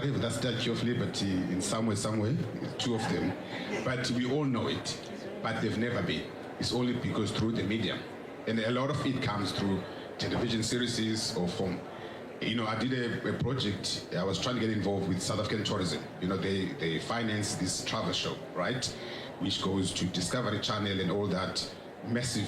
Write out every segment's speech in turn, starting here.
whatever, that Statue of Liberty in somewhere, two of them. But we all know it, but they've never been. It's only because through the media. And a lot of it comes through television series or from, I did a project, I was trying to get involved with South African tourism. They finance this travel show, right? Which goes to Discovery Channel and all that, massive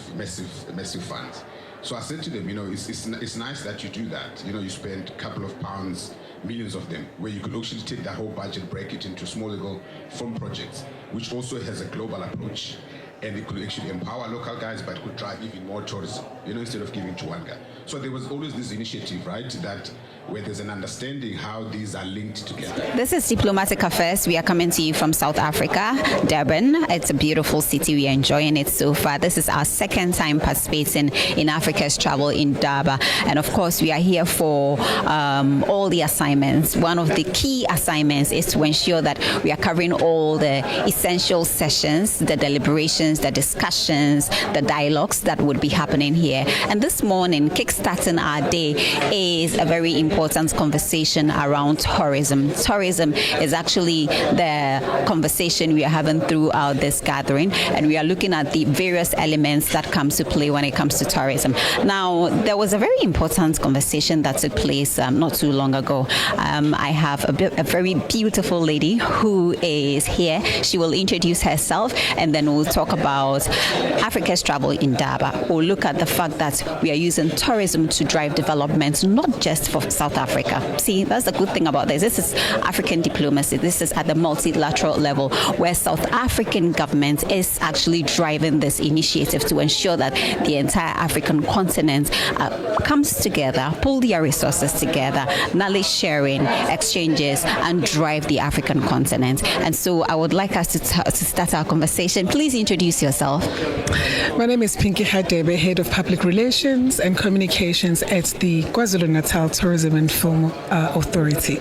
funds. So I said to them, it's nice that you do that. You spend a couple of pounds, millions of them, where you could actually take that whole budget, break it into small little film projects, which also has a global approach. And it could actually empower local guys, but could drive even more tourism, instead of giving to one guy. So there was always this initiative, right, that where there's an understanding how these are linked together. This is Diplomatic Affairs. We are coming to you from South Africa, Durban. It's a beautiful city. We are enjoying it so far. This is our second time participating in Africa's Travel Indaba. And of course, we are here for all the assignments. One of the key assignments is to ensure that we are covering all the essential sessions, the deliberations, the discussions, the dialogues that would be happening here. And this morning, kickstarting our day is a very important conversation around tourism. Tourism is actually the conversation we are having throughout this gathering, and we are looking at the various elements that come to play when it comes to tourism. Now, there was a very important conversation that took place not too long ago. I have a very beautiful lady who is here. She will introduce herself, and then we'll talk about Africa's Travel Indaba. We'll look at the fact that we are using tourism to drive development, not just for South Africa. See, that's the good thing about this. This is African diplomacy. This is at the multilateral level, where South African government is actually driving this initiative to ensure that the entire African continent comes together, pull their resources together, knowledge sharing, exchanges, and drive the African continent. And so I would like us to start our conversation. Please introduce yourself. My name is Pinky Hadebe, Head of Public Relations and Communications at the KwaZulu-Natal Tourism and Film Authority.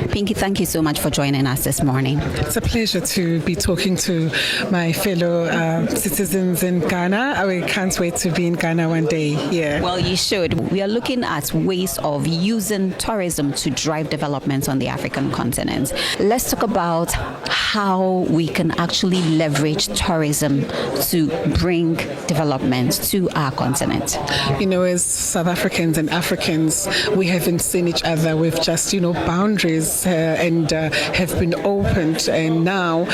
Pinky, thank you so much for joining us this morning. It's a pleasure to be talking to my fellow citizens in Ghana. I can't wait to be in Ghana one day. Yeah. Well, you should. We are looking at ways of using tourism to drive development on the African continent. Let's talk about how we can actually leverage tourism to bring development to our continent. As South Africans and Africans, we haven't seen each other. We've just, boundaries and have been opened. And now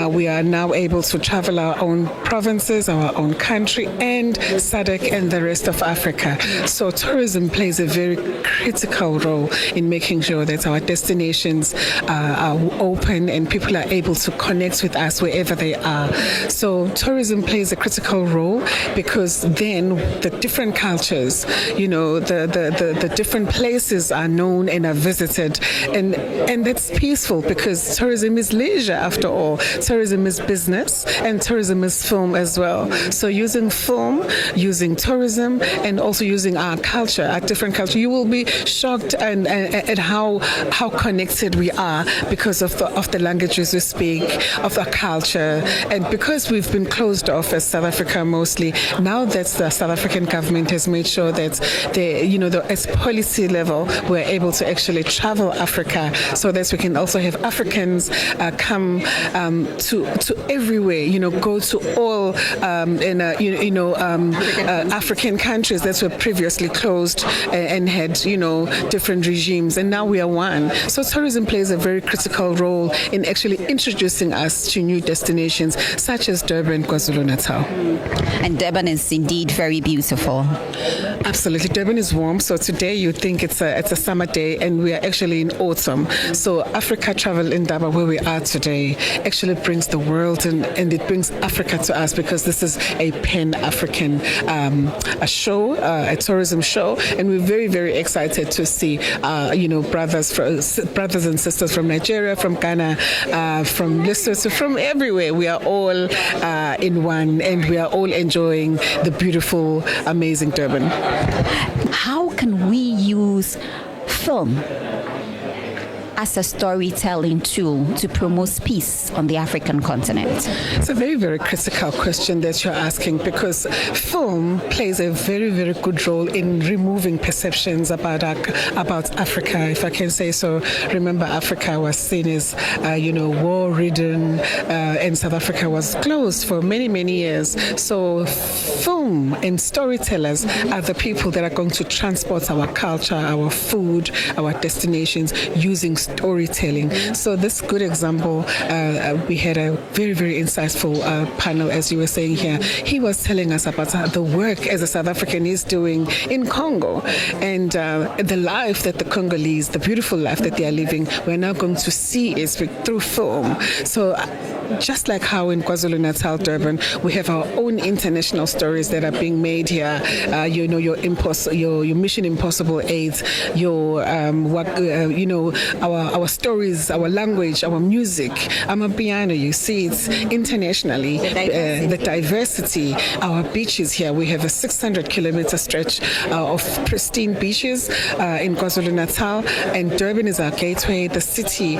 we are now able to travel our own provinces, our own country, and SADC and the rest of Africa. So tourism plays a very critical role in making sure that our destinations are open and people are able to connect with us wherever they are. So tourism plays a critical role because then the different cultures, the different places are known and are visited, and that's peaceful because tourism is leisure after all. Tourism is business and tourism is film as well. So using film, using tourism, and also using our culture, our different culture, you will be shocked at how connected we are because of the languages we speak, of our culture, and because we've been closed off as South Africa mostly. Now that the South African government has made sure that at policy level, we're able to actually travel Africa so that we can also have Africans come to everywhere, go to all African countries that were previously closed and had, different regimes, and now we are one. So tourism plays a very critical role in actually introducing us to new destinations such as Durban, KwaZulu-Natal. And Durban is indeed very beautiful. Absolutely. Durban is warm, so today you think it's a summer day, and we are actually in autumn. So Africa Travel Indaba, where we are today, actually brings the world and it brings Africa to us because this is a Pan-African a show, a tourism show, and we're very, very excited to see brothers and sisters from Nigeria, from Ghana, from Lesotho, from everywhere. We are all in one, and we are all enjoying the beautiful, amazing Durban. How can we use film as a storytelling tool to promote peace on the African continent? It's a very, very critical question that you're asking, because film plays a very, very good role in removing perceptions about Africa, if I can say so. Remember, Africa was seen as, war-ridden, and South Africa was closed for many, many years. So film and storytellers are the people that are going to transport our culture, our food, our destinations using storytelling. So this good example, we had a very, very insightful panel, as you were saying here. He was telling us about the work as a South African is doing in Congo, and the life that the Congolese, the beautiful life that they are living, we're now going to see is through film. So just like how in KwaZulu-Natal, Durban, we have our own international stories that are being made here. Your Mission Impossible aids, our stories, our language, our music, Amapiano. You see it internationally. The diversity. Our beaches here. We have a 600-kilometer stretch of pristine beaches in KwaZulu-Natal, and Durban is our gateway. The city,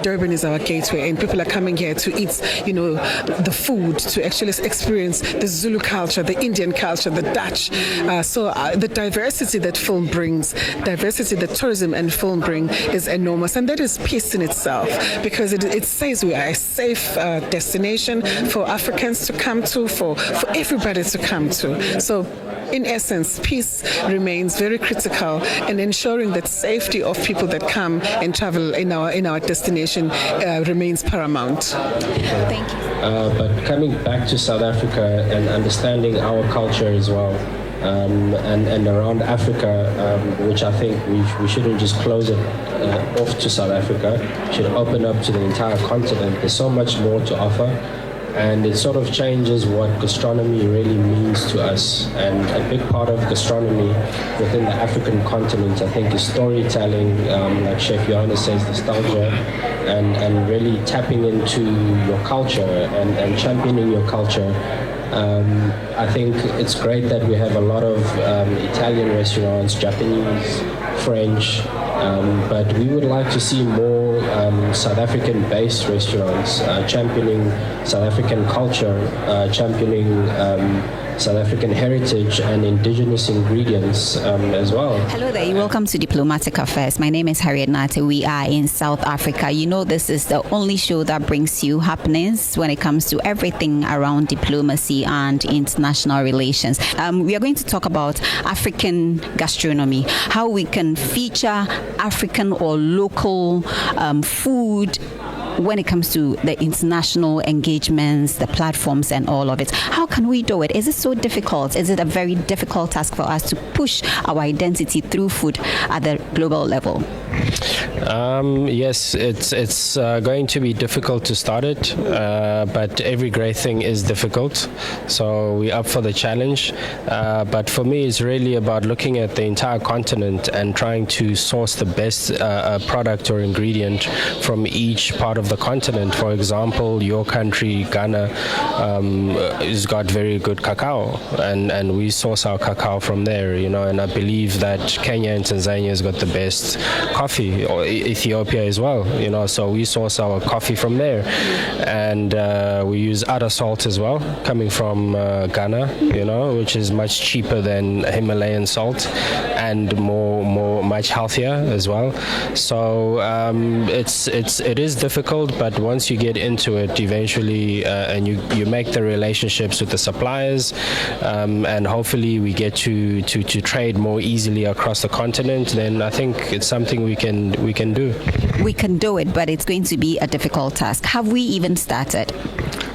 Durban is our gateway, and people are coming here to eat, the food, to actually experience the Zulu culture, the Indian culture, the Dutch. So the diversity that film brings, diversity that tourism and film bring is enormous, and that is peace in itself, because it says we are a safe destination for Africans to come to, for everybody to come to. So in essence, peace remains very critical, and ensuring that safety of people that come and travel in our destination remains paramount. Thank you. But coming back to South Africa and understanding our culture as well, and around Africa, which I think we shouldn't just close it off to South Africa, should open up to the entire continent. There's so much more to offer. And it sort of changes what gastronomy really means to us. And a big part of gastronomy within the African continent, I think, is storytelling, like Chef Johannes says, nostalgia, and really tapping into your culture and championing your culture. I think it's great that we have a lot of Italian restaurants, Japanese, French, but we would like to see more South African-based restaurants championing South African culture, championing South African heritage and indigenous ingredients as well. Hello there, welcome to Diplomatic Affairs. My name is Harriet Nate. We are in South Africa. This is the only show that brings you happenings when it comes to everything around diplomacy and international relations. We are going to talk about African gastronomy, how we can feature African or local food when it comes to the international engagements, the platforms and all of it. How can we do it? Is it so difficult? Is it a very difficult task for us to push our identity through food at the global level? Yes, it's going to be difficult to start it, but every great thing is difficult. So we're up for the challenge. But for me, it's really about looking at the entire continent and trying to source the best product or ingredient from each part of the continent. For example, your country, Ghana, has got very good cacao, and we source our cacao from there, and I believe that Kenya and Tanzania has got the best coffee, or Ethiopia as well, so we source our coffee from there, and we use other salt as well, coming from Ghana, which is much cheaper than Himalayan salt and much healthier as well. So it is difficult, but once you get into it, eventually, and you make the relationships with the suppliers, and hopefully we get to trade more easily across the continent, then I think it's something we can do. We can do it, but it's going to be a difficult task. Have we even started?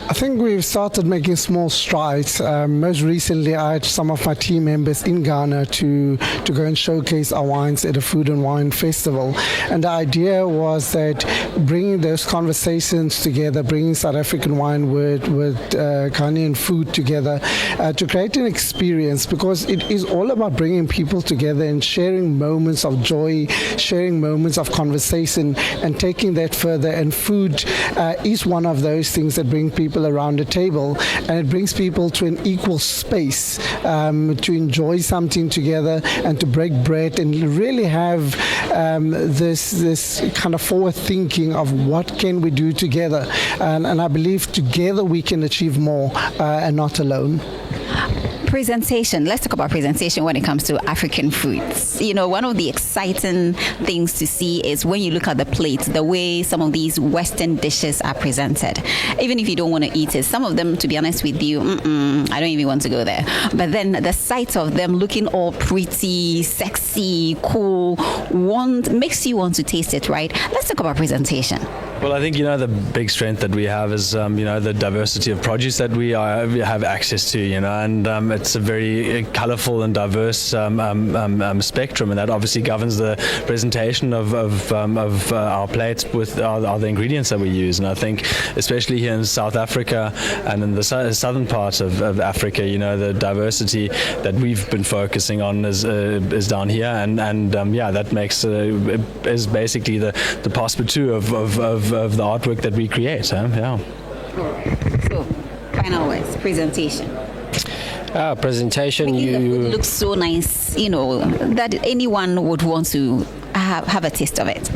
I think we've started making small strides. Most recently, I had some of my team members in Ghana to go and showcase our wines at a food and wine festival. And the idea was that bringing those conversations together, bringing South African wine with Ghanaian food together to create an experience, because it is all about bringing people together and sharing moments of joy, sharing moments of conversation, and taking that further. And food is one of those things that bring people people around a table, and it brings people to an equal space to enjoy something together and to break bread and really have this kind of forward thinking of what can we do together. And I believe together we can achieve more and not alone. Presentation. Let's talk about presentation when it comes to African foods. You know, one of the exciting things to see is when you look at the plate, the way some of these Western dishes are presented. Even if you don't want to eat it, some of them, to be honest with you, I don't even want to go there. But then the sight of them looking all pretty, sexy, cool, makes you want to taste it, right? Let's talk about presentation. Well, I think, the big strength that we have is, the diversity of produce that we have access to, and it's a very colorful and diverse spectrum, and that obviously governs the presentation of our plates with the ingredients that we use. And I think, especially here in South Africa and in the southern parts of Africa, the diversity that we've been focusing on is down here, and that makes is basically the past two of the artwork that we create. Yeah. So, final words, presentation. Presentation, it looks so nice, that anyone would want to have a taste of it.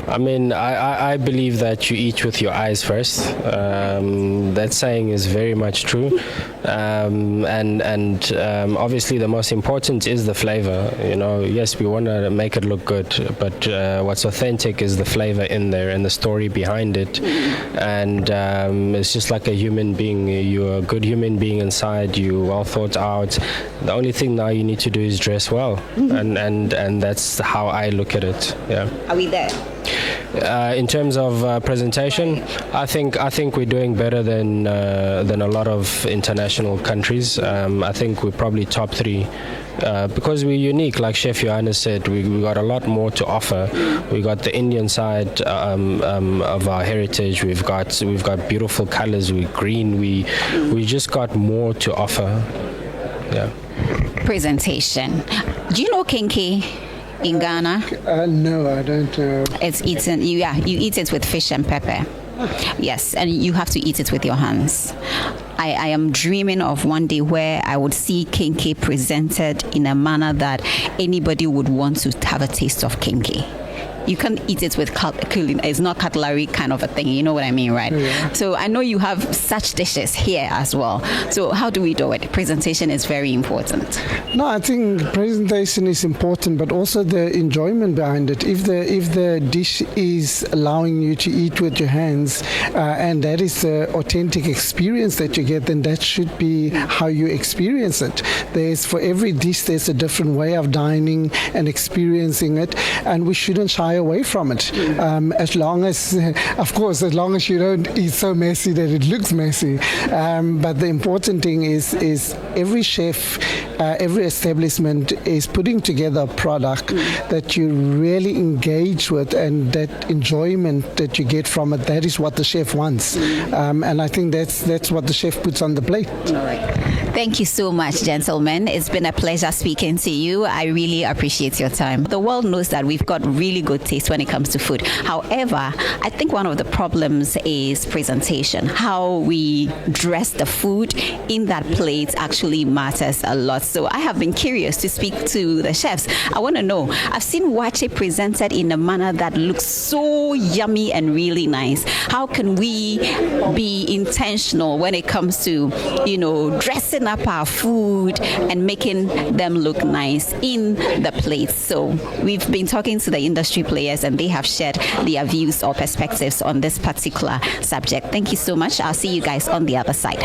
I mean, I believe that you eat with your eyes first. That saying is very much true. And obviously the most important is the flavor. Yes, we want to make it look good, but what's authentic is the flavor in there and the story behind it. And it's just like a human being. You're a good human being inside. You're well thought out. The only thing now you need to do is dress well, and that's how I look at it. Yeah. Are we there? In terms of presentation, I think we're doing better than a lot of international countries. I think we're probably top 3 because we're unique. Like Chef Johannes said, we got a lot more to offer. We got the Indian side of our heritage. We've got beautiful colors. We're green. We just got more to offer. Yeah. Presentation. Do you know kenke in Ghana? No, I don't know. It's eaten. You eat it with fish and pepper. Yes, and you have to eat it with your hands. I am dreaming of one day where I would see kenke presented in a manner that anybody would want to have a taste of kenke. You can't eat it with culinary. It's not cutlery kind of a thing. You know what I mean, right? Yeah. So I know you have such dishes here as well. So how do we do it? Presentation is very important. No, I think presentation is important, but also the enjoyment behind it. If the dish is allowing you to eat with your hands, and that is the authentic experience that you get, then that should be how you experience it. For every dish, there's a different way of dining and experiencing it, and we shouldn't shy away from it. As long as you don't eat so messy that it looks messy. But the important thing is every chef, every establishment is putting together a product that you really engage with, and that enjoyment that you get from it, that is what the chef wants. And I think that's what the chef puts on the plate. All right. Thank you so much, gentlemen. It's been a pleasure speaking to you. I really appreciate your time. The world knows that we've got really good taste when it comes to food. However, I think one of the problems is presentation. How we dress the food in that plate actually matters a lot. So I have been curious to speak to the chefs. I want to know, I've seen wache presented in a manner that looks so yummy and really nice. How can we be intentional when it comes to, dressing up our food and making them look nice in the plates? So we've been talking to the industry players, and they have shared their views or perspectives on this particular subject. Thank you so much. I'll see you guys on the other side.